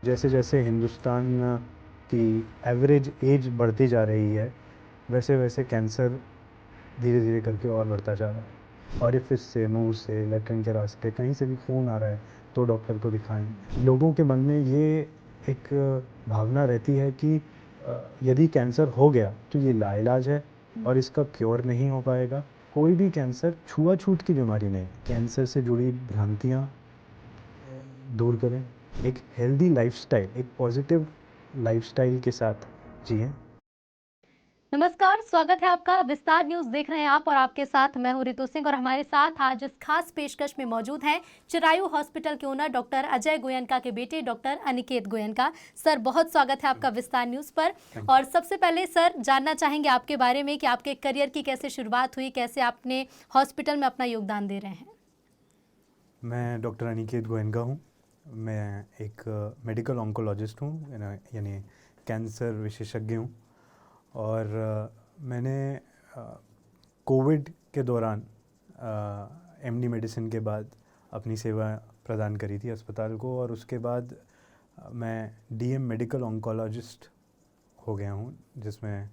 जैसे जैसे हिंदुस्तान की एवरेज एज बढ़ती जा रही है, वैसे वैसे कैंसर धीरे धीरे करके और बढ़ता जा रहा है। ऑरिफिस से, मुंह से, लेट्रिन के रास्ते कहीं से भी खून आ रहा है तो डॉक्टर को दिखाएं। लोगों के मन में ये एक भावना रहती है कि यदि कैंसर हो गया तो ये लाइलाज है और इसका क्योर नहीं हो पाएगा। कोई भी कैंसर छुआछूत की बीमारी नहीं। कैंसर से जुड़ी भ्रांतियाँ दूर करें, एक हेल्दी लाइफस्टाइल, एक पॉजिटिव लाइफस्टाइल के साथ जिएं। नमस्कार, स्वागत है आपका। विस्तार न्यूज देख रहे हैं आप और आपके साथ मैं हूं रितु सिंह और हमारे साथ आज इस खास पेशकश में मौजूद हैं चिरायू हॉस्पिटल के ओनर डॉक्टर अजय गोयनका के बेटे डॉक्टर अनिकेत गोयनका। सर, बहुत स्वागत है आपका विस्तार न्यूज पर। और सबसे पहले सर जानना चाहेंगे आपके बारे में कि आपके करियर की कैसे शुरुआत हुई, कैसे आपने हॉस्पिटल में अपना योगदान दे रहे हैं। मैं डॉक्टर अनिकेत गोयनका हूँ। मैं एक मेडिकल ऑन्कोलॉजिस्ट हूँ, यानी कैंसर विशेषज्ञ हूँ। और मैंने कोविड के दौरान एमडी मेडिसिन के बाद अपनी सेवा प्रदान करी थी अस्पताल को, और उसके बाद मैं डीएम मेडिकल ऑन्कोलॉजिस्ट हो गया हूँ, जिसमें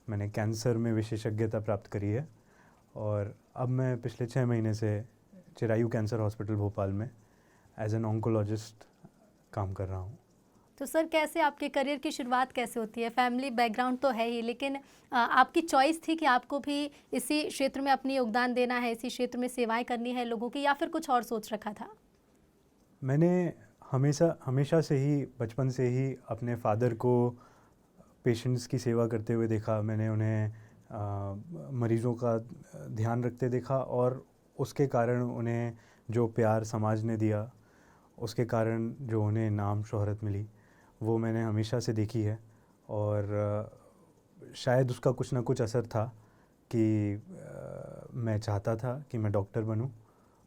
मैंने कैंसर में विशेषज्ञता प्राप्त करी है। और अब मैं पिछले 6 महीने से चिरायू कैंसर हॉस्पिटल भोपाल में एज एन ऑन्कोलॉजिस्ट काम कर रहा हूँ। तो सर, कैसे आपके करियर की शुरुआत कैसे होती है? फैमिली बैकग्राउंड तो है ही, लेकिन आपकी चॉइस थी कि आपको भी इसी क्षेत्र में अपनी योगदान देना है, इसी क्षेत्र में सेवाएं करनी है लोगों की, या फिर कुछ और सोच रखा था? मैंने हमेशा से ही, बचपन से ही अपने फादर को पेशेंट्स की सेवा करते हुए देखा। मैंने उन्हें मरीज़ों का ध्यान रखते देखा, और उसके कारण उन्हें जो प्यार समाज ने दिया, उसके कारण जो उन्हें नाम शोहरत मिली, वो मैंने हमेशा से देखी है। और शायद उसका कुछ ना कुछ असर था कि मैं चाहता था कि मैं डॉक्टर बनूं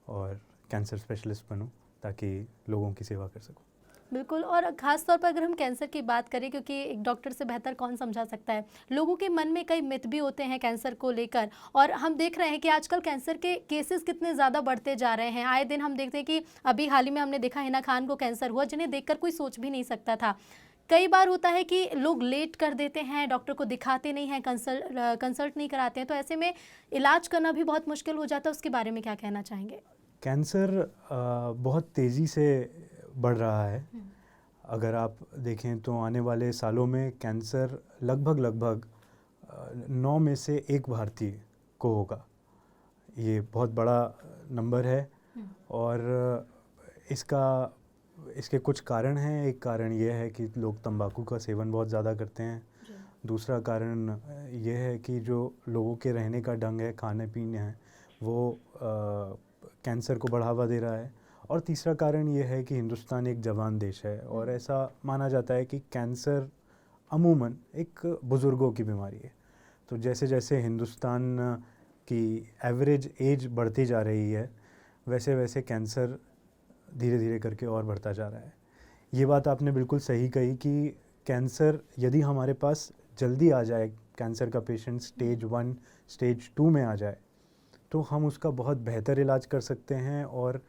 और कैंसर स्पेशलिस्ट बनूं, ताकि लोगों की सेवा कर सकूं। बिल्कुल। और ख़ास तौर पर अगर हम कैंसर की बात करें, क्योंकि एक डॉक्टर से बेहतर कौन समझा सकता है, लोगों के मन में कई मिथ भी होते हैं कैंसर को लेकर। और हम देख रहे हैं कि आजकल कैंसर के केसेस कितने ज़्यादा बढ़ते जा रहे हैं। आए दिन हम देखते हैं कि अभी हाल ही में हमने देखा हिना खान को कैंसर हुआ, जिन्हें देखकर कोई सोच भी नहीं सकता था। कई बार होता है कि लोग लेट कर देते हैं, डॉक्टर को दिखाते नहीं हैं, कंसल्ट नहीं कराते हैं, तो ऐसे में इलाज करना भी बहुत मुश्किल हो जाता है। उसके बारे में क्या कहना चाहेंगे? कैंसर बहुत तेज़ी से बढ़ रहा है। अगर आप देखें तो आने वाले सालों में कैंसर लगभग 9 में से 1 भारतीय को होगा। ये बहुत बड़ा नंबर है। और इसके कुछ कारण हैं। एक कारण ये है कि लोग तंबाकू का सेवन बहुत ज़्यादा करते हैं। दूसरा कारण ये है कि जो लोगों के रहने का ढंग है, खाने पीने हैं, वो कैंसर को बढ़ावा दे रहा है। और तीसरा कारण ये है कि हिंदुस्तान एक जवान देश है, और ऐसा माना जाता है कि कैंसर अमूमन एक बुज़ुर्गों की बीमारी है। तो जैसे जैसे हिंदुस्तान की एवरेज एज बढ़ती जा रही है, वैसे वैसे कैंसर धीरे धीरे करके और बढ़ता जा रहा है। ये बात आपने बिल्कुल सही कही कि कैंसर यदि हमारे पास जल्दी आ जाए, कैंसर का पेशेंट स्टेज 1, स्टेज 2 में आ जाए, तो हम उसका बहुत बेहतर इलाज कर सकते हैं, और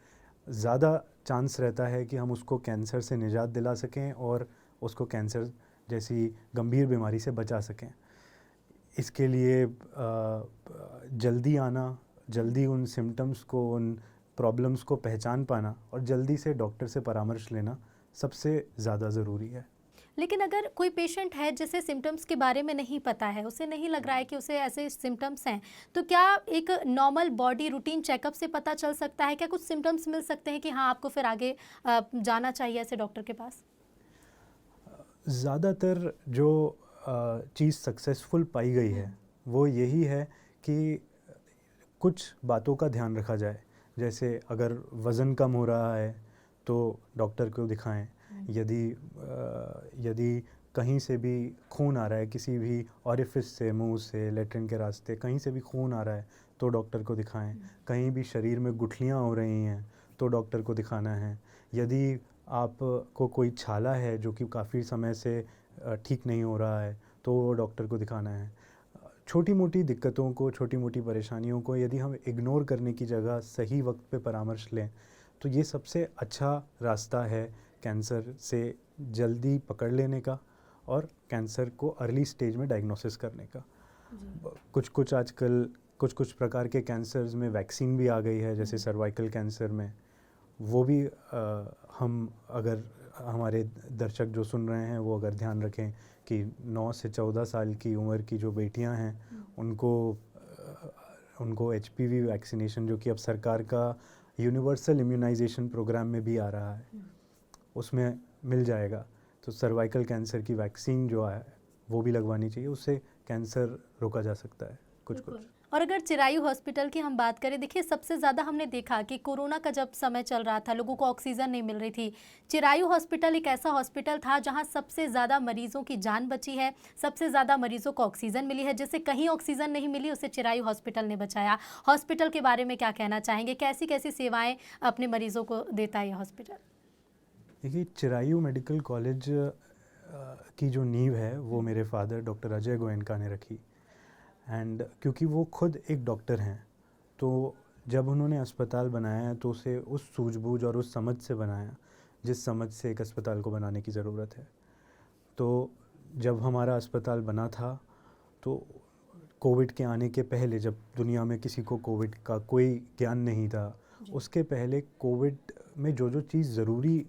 ज़्यादा चांस रहता है कि हम उसको कैंसर से निजात दिला सकें और उसको कैंसर जैसी गंभीर बीमारी से बचा सकें। इसके लिए जल्दी आना, जल्दी उन सिम्टम्स को, उन प्रॉब्लम्स को पहचान पाना और जल्दी से डॉक्टर से परामर्श लेना सबसे ज़्यादा ज़रूरी है। लेकिन अगर कोई पेशेंट है जिसे सिम्टम्स के बारे में नहीं पता है, उसे नहीं लग रहा है कि उसे ऐसे सिम्टम्स हैं, तो क्या एक नॉर्मल बॉडी रूटीन चेकअप से पता चल सकता है? क्या कुछ सिम्टम्स मिल सकते हैं कि हाँ, आपको फिर आगे जाना चाहिए ऐसे डॉक्टर के पास? ज़्यादातर जो चीज़ सक्सेसफुल पाई गई है वो यही है कि कुछ बातों का ध्यान रखा जाए। जैसे अगर वज़न कम हो रहा है तो डॉक्टर को दिखाएं। यदि कहीं से भी खून आ रहा है, किसी भी ऑरिफिस से, मुंह से, लेट्रिन के रास्ते कहीं से भी खून आ रहा है, तो डॉक्टर को दिखाएं। कहीं भी शरीर में गुठलियाँ हो रही हैं तो डॉक्टर को दिखाना है। यदि आपको कोई छाला है जो कि काफ़ी समय से ठीक नहीं हो रहा है, तो वो डॉक्टर को दिखाना है। छोटी मोटी दिक्कतों को, छोटी मोटी परेशानियों को यदि हम इग्नोर करने की जगह सही वक्त पे परामर्श लें, तो ये सबसे अच्छा रास्ता है कैंसर से जल्दी पकड़ लेने का और कैंसर को अर्ली स्टेज में डायग्नोसिस करने का। कुछ आजकल कुछ प्रकार के कैंसर्स में वैक्सीन भी आ गई है, जैसे सर्वाइकल कैंसर में। वो भी हम अगर हमारे दर्शक जो सुन रहे हैं वो अगर ध्यान रखें कि 9 से 14 साल की उम्र की जो बेटियां हैं उनको HPV वैक्सीनेशन, जो कि अब सरकार का यूनिवर्सल इम्यूनाइजेशन प्रोग्राम में भी आ रहा है, उसमें मिल जाएगा। तो सर्वाइकल कैंसर की वैक्सीन जो है वो भी लगवानी चाहिए, उससे कैंसर रोका जा सकता है कुछ। और अगर चिरायू हॉस्पिटल की हम बात करें, देखिए सबसे ज़्यादा हमने देखा कि कोरोना का जब समय चल रहा था, लोगों को ऑक्सीजन नहीं मिल रही थी। चिरायू हॉस्पिटल एक ऐसा हॉस्पिटल था जहां सबसे ज़्यादा मरीजों की जान बची है, सबसे ज़्यादा मरीजों को ऑक्सीजन मिली है। जिसे कहीं ऑक्सीजन नहीं मिली उसे चिरायू हॉस्पिटल ने बचाया। हॉस्पिटल के बारे में क्या कहना चाहेंगे, कैसी कैसी सेवाएँ अपने मरीजों को देता है ये हॉस्पिटल? देखिए, चिरायू मेडिकल कॉलेज की जो नींव है वो मेरे फादर डॉक्टर अजय गोयनका ने रखी। एंड क्योंकि वो खुद एक डॉक्टर हैं, तो जब उन्होंने अस्पताल बनाया तो उसे उस सूझबूझ और उस समझ से बनाया जिस समझ से एक अस्पताल को बनाने की ज़रूरत है। तो जब हमारा अस्पताल बना था तो कोविड के आने के पहले, जब दुनिया में किसी को कोविड का कोई ज्ञान नहीं था, उसके पहले कोविड में जो जो चीज़ ज़रूरी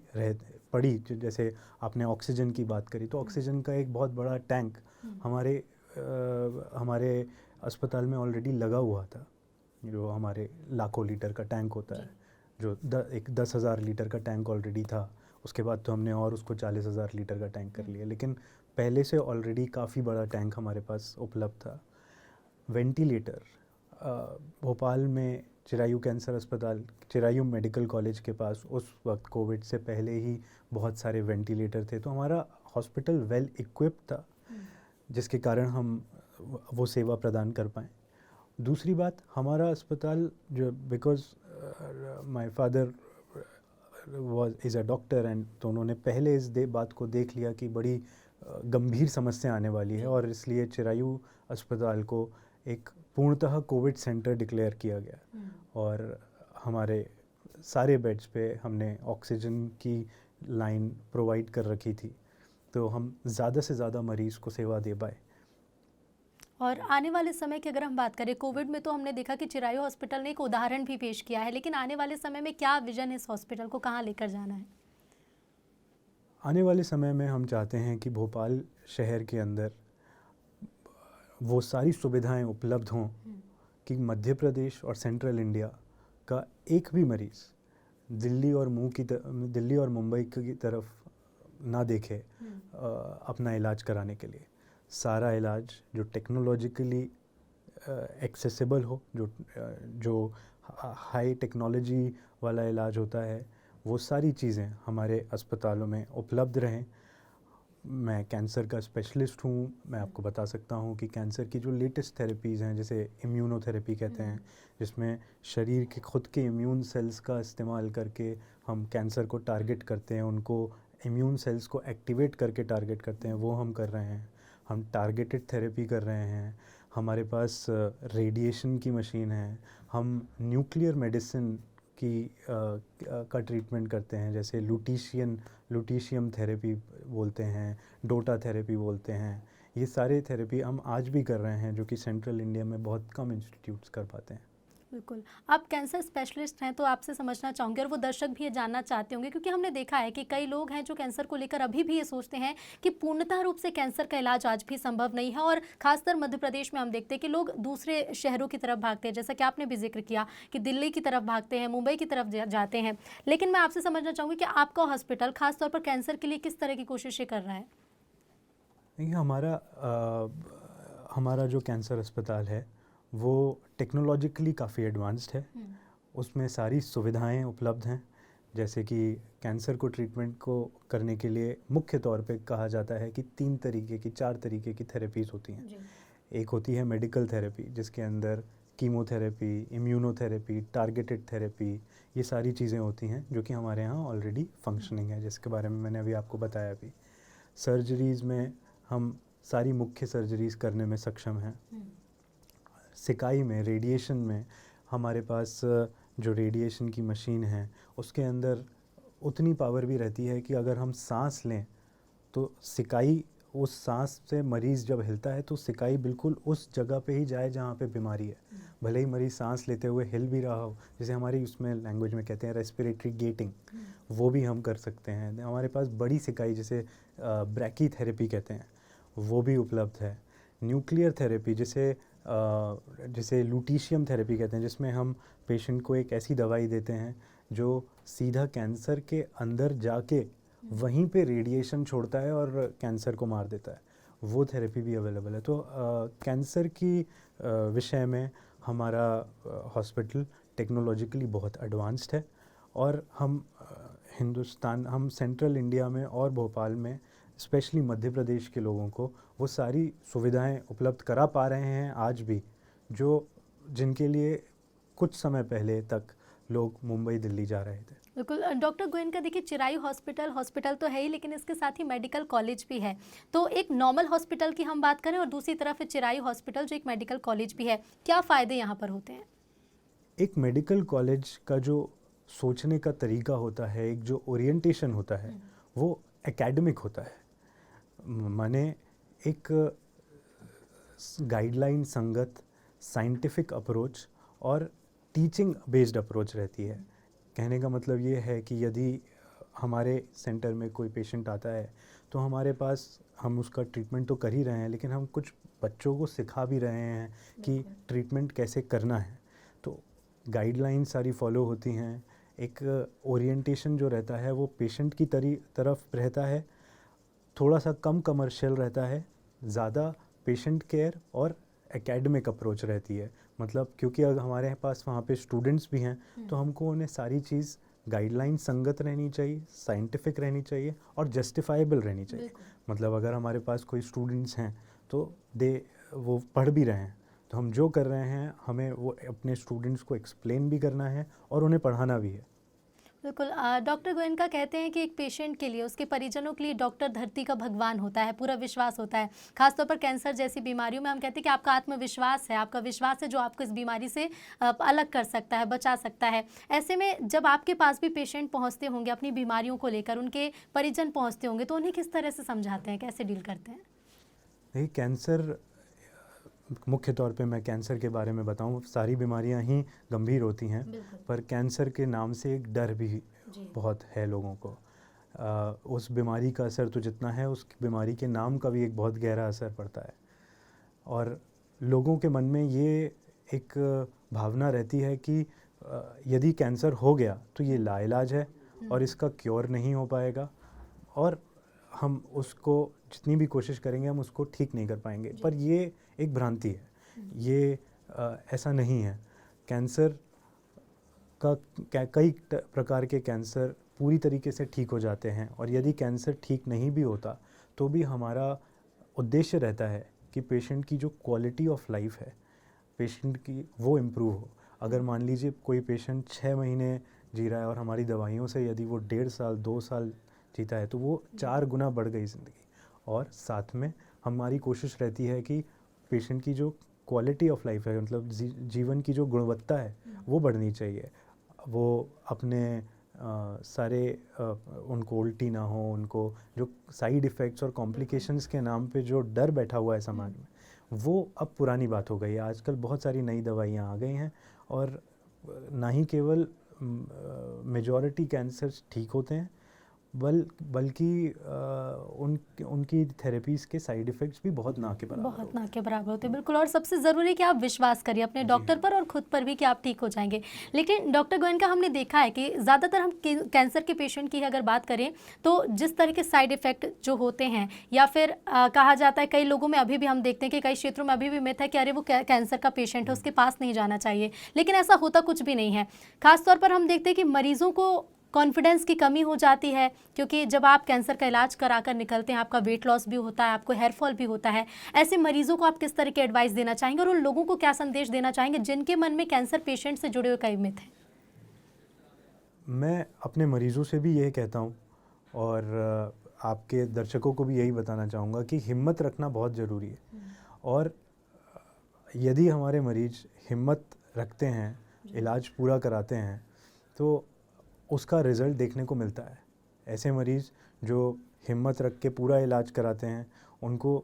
पड़ी, जैसे आपने ऑक्सीजन की बात करी, तो ऑक्सीजन का एक बहुत बड़ा टैंक हमारे अस्पताल में ऑलरेडी लगा हुआ था, जो हमारे लाखों लीटर का टैंक होता है, जो एक 10,000 लीटर का टैंक ऑलरेडी था। उसके बाद तो हमने और उसको 40,000 लीटर का टैंक कर लिया, लेकिन पहले से ऑलरेडी काफ़ी बड़ा टैंक हमारे पास उपलब्ध था। वेंटिलेटर, भोपाल में चिरायू कैंसर अस्पताल, चिरायू मेडिकल कॉलेज के पास उस वक्त कोविड से पहले ही बहुत सारे वेंटिलेटर थे, तो हमारा हॉस्पिटल वेल इक्विप्ड था, जिसके कारण हम वो सेवा प्रदान कर पाएँ। दूसरी बात, हमारा अस्पताल जो, because my father is a doctor, and तो उन्होंने पहले इस बात को देख लिया कि बड़ी गंभीर समस्या आने वाली है, और इसलिए चिरायू अस्पताल को एक पूर्णतः कोविड सेंटर डिक्लेयर किया गया। और हमारे सारे बेड्स पे हमने ऑक्सीजन की लाइन प्रोवाइड कर रखी थी, तो हम ज़्यादा से ज़्यादा मरीज़ को सेवा दे पाए। और आने वाले समय की अगर हम बात करें, कोविड में तो हमने देखा कि चिरायू हॉस्पिटल ने एक उदाहरण भी पेश किया है, लेकिन आने वाले समय में क्या विजन है इस हॉस्पिटल को, कहाँ लेकर जाना है? आने वाले समय में हम चाहते हैं कि भोपाल शहर के अंदर वो सारी सुविधाएं उपलब्ध हों कि मध्य प्रदेश और सेंट्रल इंडिया का एक भी मरीज़ दिल्ली और मुंबई की तरफ ना देखे अपना इलाज कराने के लिए। सारा इलाज जो टेक्नोलॉजिकली एक्सेसिबल हो, जो हाई टेक्नोलॉजी वाला इलाज होता है, वो सारी चीज़ें हमारे अस्पतालों में उपलब्ध रहें। मैं कैंसर का स्पेशलिस्ट हूँ, मैं आपको बता सकता हूँ कि कैंसर की जो लेटेस्ट थेरेपीज़ हैं, जैसे इम्यूनोथेरेपी कहते हैं, जिसमें शरीर के खुद के इम्यून सेल्स का इस्तेमाल करके हम कैंसर को टारगेट करते हैं, उनको इम्यून सेल्स को एक्टिवेट करके टारगेट करते हैं, वो हम कर रहे हैं। हम टारगेटेड थेरेपी कर रहे हैं, हमारे पास रेडिएशन की मशीन है, हम न्यूक्लियर मेडिसिन का ट्रीटमेंट करते हैं, जैसे लुटीशियम थेरेपी बोलते हैं, डोटा थेरेपी बोलते हैं। ये सारे थेरेपी हम आज भी कर रहे हैं, जो कि सेंट्रल इंडिया में बहुत कम इंस्टीट्यूट्स कर पाते हैं। बिल्कुल, आप कैंसर स्पेशलिस्ट हैं, तो आपसे समझना चाहूँगी, और वो दर्शक भी ये जानना चाहते होंगे, क्योंकि हमने देखा है कि कई लोग हैं जो कैंसर को लेकर अभी भी ये सोचते हैं कि पूर्णतः रूप से कैंसर का इलाज आज भी संभव नहीं है, और खासकर मध्य प्रदेश में हम देखते हैं कि लोग दूसरे शहरों की तरफ भागते हैं, जैसा कि आपने भी जिक्र किया कि दिल्ली की तरफ भागते हैं, मुंबई की तरफ जाते हैं। लेकिन मैं आपसे समझना चाहूँगी कि आपका हॉस्पिटल खासतौर पर कैंसर के लिए किस तरह की कोशिशें कर रहा है? देखिए, हमारा जो कैंसर अस्पताल है वो टेक्नोलॉजिकली काफ़ी एडवांस्ड है। उसमें सारी सुविधाएं उपलब्ध हैं, जैसे कि कैंसर को ट्रीटमेंट को करने के लिए मुख्य तौर पे कहा जाता है कि 4 तरीके की थेरेपीज़ होती हैं। एक होती है मेडिकल थेरेपी, जिसके अंदर कीमोथेरेपी, इम्यूनोथेरेपी, टारगेटेड थेरेपी, ये सारी चीज़ें होती हैं, जो कि हमारे यहाँ ऑलरेडी फंक्शनिंग है, जिसके बारे में मैंने अभी आपको बताया अभी। सर्जरीज़ में हम सारी मुख्य सर्जरीज़ करने में सक्षम हैं। सिकाई में, रेडिएशन में, हमारे पास जो रेडिएशन की मशीन है उसके अंदर उतनी पावर भी रहती है कि अगर हम सांस लें तो सिकाई, उस सांस से मरीज़ जब हिलता है तो सिकाई बिल्कुल उस जगह पे ही जाए जहाँ पे बीमारी है। भले ही मरीज़ सांस लेते हुए हिल भी रहा हो, जैसे हमारी उसमें लैंग्वेज में कहते हैं रेस्पिरेटरी गेटिंग, वो भी हम कर सकते हैं। हमारे पास बड़ी सिकाई जिसे ब्रैकी थेरेपी कहते हैं वो भी उपलब्ध है। न्यूक्लियर थेरेपी जिसे लुटीशियम थेरेपी कहते हैं, जिसमें हम पेशेंट को एक ऐसी दवाई देते हैं जो सीधा कैंसर के अंदर जाके वहीं पे रेडिएशन छोड़ता है और कैंसर को मार देता है, वो थेरेपी भी अवेलेबल है। तो कैंसर की विषय में हमारा हॉस्पिटल टेक्नोलॉजिकली बहुत एडवांस्ड है और हम हम सेंट्रल इंडिया में और भोपाल में स्पेशली मध्य प्रदेश के लोगों को वो सारी सुविधाएं उपलब्ध करा पा रहे हैं आज भी, जिनके लिए कुछ समय पहले तक लोग मुंबई दिल्ली जा रहे थे। बिल्कुल डॉक्टर गोयनका, देखिए चिरायू हॉस्पिटल तो है ही, लेकिन इसके साथ ही मेडिकल कॉलेज भी है। तो एक नॉर्मल हॉस्पिटल की हम बात करें और दूसरी तरफ है चिरायू हॉस्पिटल जो एक मेडिकल कॉलेज भी है, क्या फ़ायदे यहाँ पर होते हैं? एक मेडिकल कॉलेज का जो सोचने का तरीका होता है, एक जो ओरिएंटेशन होता है, वो एकेडमिक होता है। माने एक गाइडलाइन संगत साइंटिफिक अप्रोच और टीचिंग बेस्ड अप्रोच रहती है। कहने का मतलब ये है कि यदि हमारे सेंटर में कोई पेशेंट आता है तो हमारे पास हम उसका ट्रीटमेंट तो कर ही रहे हैं, लेकिन हम कुछ बच्चों को सिखा भी रहे हैं कि ट्रीटमेंट कैसे करना है। तो गाइडलाइन सारी फॉलो होती हैं। एक ओरिएंटेशन जो रहता है वो पेशेंट की तरफ रहता है, थोड़ा सा कम कमर्शियल रहता है, ज़्यादा पेशेंट केयर और एकेडमिक अप्रोच रहती है। मतलब क्योंकि अगर हमारे पास वहाँ पे स्टूडेंट्स भी हैं तो हमको उन्हें सारी चीज़ गाइडलाइन संगत रहनी चाहिए, साइंटिफिक रहनी चाहिए और जस्टिफाइबल रहनी चाहिए। मतलब अगर हमारे पास कोई स्टूडेंट्स हैं तो वो पढ़ भी रहे हैं, तो हम जो कर रहे हैं हमें वो अपने स्टूडेंट्स को एक्सप्लेन भी करना है और उन्हें पढ़ाना भी है। बिल्कुल डॉक्टर गोयनका कहते हैं कि एक पेशेंट के लिए, उसके परिजनों के लिए डॉक्टर धरती का भगवान होता है, पूरा विश्वास होता है। खासतौर पर कैंसर जैसी बीमारियों में हम कहते हैं कि आपका आत्मविश्वास है, आपका विश्वास है जो आपको इस बीमारी से अलग कर सकता है, बचा सकता है। ऐसे में जब आपके पास भी पेशेंट पहुँचते होंगे अपनी बीमारियों को लेकर, उनके परिजन पहुँचते होंगे, तो उन्हें किस तरह से समझाते हैं, कैसे डील करते हैं? नहीं, कैंसर, मुख्य तौर पे मैं कैंसर के बारे में बताऊं, सारी बीमारियां ही गंभीर होती हैं, पर कैंसर के नाम से एक डर भी बहुत है लोगों को। उस बीमारी का असर तो जितना है, उस बीमारी के नाम का भी एक बहुत गहरा असर पड़ता है और लोगों के मन में ये एक भावना रहती है कि यदि कैंसर हो गया तो ये लाइलाज है और इसका क्योर नहीं हो पाएगा और हम उसको जितनी भी कोशिश करेंगे हम उसको ठीक नहीं कर पाएंगे। पर ये एक भ्रांति है, ये ऐसा नहीं है। कैंसर का कई प्रकार के कैंसर पूरी तरीके से ठीक हो जाते हैं और यदि कैंसर ठीक नहीं भी होता तो भी हमारा उद्देश्य रहता है कि पेशेंट की जो क्वालिटी ऑफ लाइफ है पेशेंट की, वो इम्प्रूव हो। अगर मान लीजिए कोई पेशेंट 6 महीने जी रहा है और हमारी दवाइयों से यदि वो 1.5 साल 2 साल जीता है तो वो 4 गुना बढ़ गई ज़िंदगी। और साथ में हमारी कोशिश रहती है कि पेशेंट की जो क्वालिटी ऑफ लाइफ है, मतलब जीवन की जो गुणवत्ता है वो बढ़नी चाहिए। वो अपने उनको उल्टी ना हो, उनको जो साइड इफ़ेक्ट्स और कॉम्प्लिकेशंस के नाम पे जो डर बैठा हुआ है समाज में, वो अब पुरानी बात हो गई है। आजकल बहुत सारी नई दवाइयाँ आ गई हैं और ना ही केवल मेजॉरिटी कैंसर्स ठीक होते हैं बल्कि उनकी थेरेपीज़ के साइड इफ़ेक्ट्स भी बहुत ना के बराबर होते हैं। बिल्कुल, और सबसे ज़रूरी है कि आप विश्वास करिए अपने डॉक्टर पर और ख़ुद पर भी कि आप ठीक हो जाएंगे। लेकिन डॉक्टर गोयनका, हमने देखा है कि ज़्यादातर हम कैंसर के पेशेंट की अगर बात करें तो जिस तरह के साइड इफ़ेक्ट जो होते हैं या फिर कहा जाता है, कई लोगों में अभी भी हम देखते हैं कि कई क्षेत्रों में अभी भी मिथ है कि अरे वो कैंसर का पेशेंट है, उसके पास नहीं जाना चाहिए। लेकिन ऐसा होता कुछ भी नहीं है। ख़ासतौर पर हम देखते हैं कि मरीज़ों को कॉन्फिडेंस की कमी हो जाती है, क्योंकि जब आप कैंसर का इलाज कराकर निकलते हैं आपका वेट लॉस भी होता है, आपको हेयर फॉल भी होता है। ऐसे मरीजों को आप किस तरह की एडवाइस देना चाहेंगे और उन लोगों को क्या संदेश देना चाहेंगे जिनके मन में कैंसर पेशेंट से जुड़े हुए कई मिथ हैं? मैं अपने मरीज़ों से भी यही कहता हूँ और आपके दर्शकों को भी यही बताना चाहूँगा कि हिम्मत रखना बहुत ज़रूरी है। और यदि हमारे मरीज़ हिम्मत रखते हैं, इलाज पूरा कराते हैं, तो उसका रिज़ल्ट देखने को मिलता है। ऐसे मरीज़ जो हिम्मत रख के पूरा इलाज कराते हैं उनको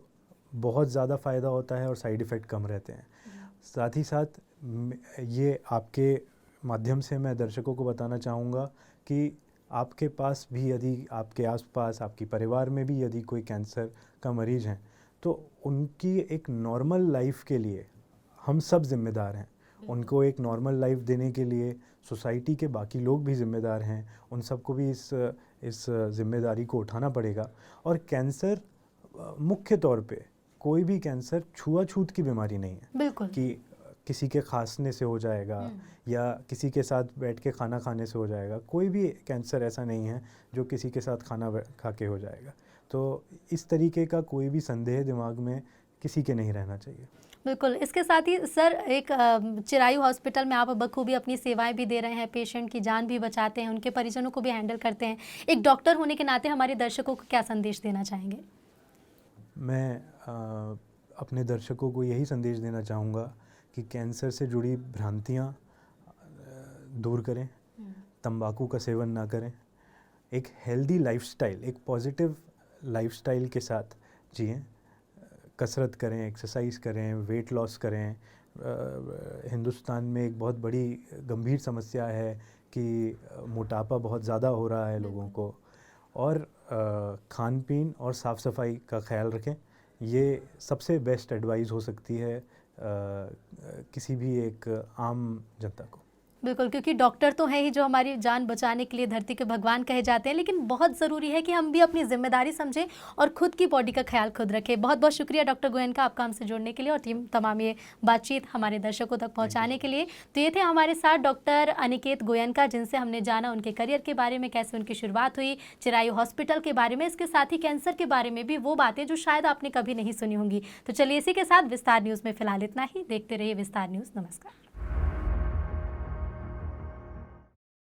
बहुत ज़्यादा फ़ायदा होता है और साइड इफ़ेक्ट कम रहते हैं। साथ ही साथ ये आपके माध्यम से मैं दर्शकों को बताना चाहूँगा कि आपके पास भी यदि आपके आसपास आपके परिवार में भी यदि कोई कैंसर का मरीज़ हैं तो उनकी एक नॉर्मल लाइफ के लिए हम सब जिम्मेदार हैं। उनको एक नॉर्मल लाइफ देने के लिए सोसाइटी के बाकी लोग भी ज़िम्मेदार हैं। उन सबको भी इस ज़िम्मेदारी को उठाना पड़ेगा। और कैंसर मुख्य तौर पे कोई भी कैंसर छुआछूत की बीमारी नहीं है बिल्कुल कि किसी के खांसने से हो जाएगा या किसी के साथ बैठ के खाना खाने से हो जाएगा। कोई भी कैंसर ऐसा नहीं है जो किसी के साथ खाना खा के हो जाएगा। तो इस तरीके का कोई भी संदेह दिमाग में किसी के नहीं रहना चाहिए। बिल्कुल। इसके साथ ही सर एक चिरायू हॉस्पिटल में आप बखूबी अपनी सेवाएं भी दे रहे हैं, पेशेंट की जान भी बचाते हैं, उनके परिजनों को भी हैंडल करते हैं। एक डॉक्टर होने के नाते हमारे दर्शकों को क्या संदेश देना चाहेंगे? मैं अपने दर्शकों को यही संदेश देना चाहूँगा कि कैंसर से जुड़ी भ्रांतियाँ दूर करें, तंबाकू का सेवन ना करें, एक हेल्दी लाइफस्टाइल, एक पॉजिटिव लाइफस्टाइल के साथ जिएं, कसरत करें, एक्सरसाइज करें, वेट लॉस करें। हिंदुस्तान में एक बहुत बड़ी गंभीर समस्या है कि मोटापा बहुत ज़्यादा हो रहा है लोगों को। और खान पीन और साफ़ सफाई का ख्याल रखें। ये सबसे बेस्ट एडवाइस हो सकती है किसी भी एक आम जनता को। बिल्कुल, क्योंकि डॉक्टर तो हैं ही जो हमारी जान बचाने के लिए धरती के भगवान कहे जाते हैं, लेकिन बहुत ज़रूरी है कि हम भी अपनी जिम्मेदारी समझें और खुद की बॉडी का ख्याल खुद रखें। बहुत बहुत शुक्रिया डॉक्टर गोयनका आपका हमसे जुड़ने के लिए और टीम तमाम ये बातचीत हमारे दर्शकों तक पहुंचाने के लिए। तो ये थे हमारे साथ डॉक्टर अनिकेत गोयनका, जिनसे हमने जाना उनके करियर के बारे में, कैसे उनकी शुरुआत हुई, चिरायू हॉस्पिटल के बारे में, इसके साथ ही कैंसर के बारे में भी वो बातें जो शायद आपने कभी नहीं सुनी होंगी। तो चलिए इसी के साथ विस्तार न्यूज़ में फ़िलहाल इतना ही। देखते रहिए विस्तार न्यूज़। नमस्कार।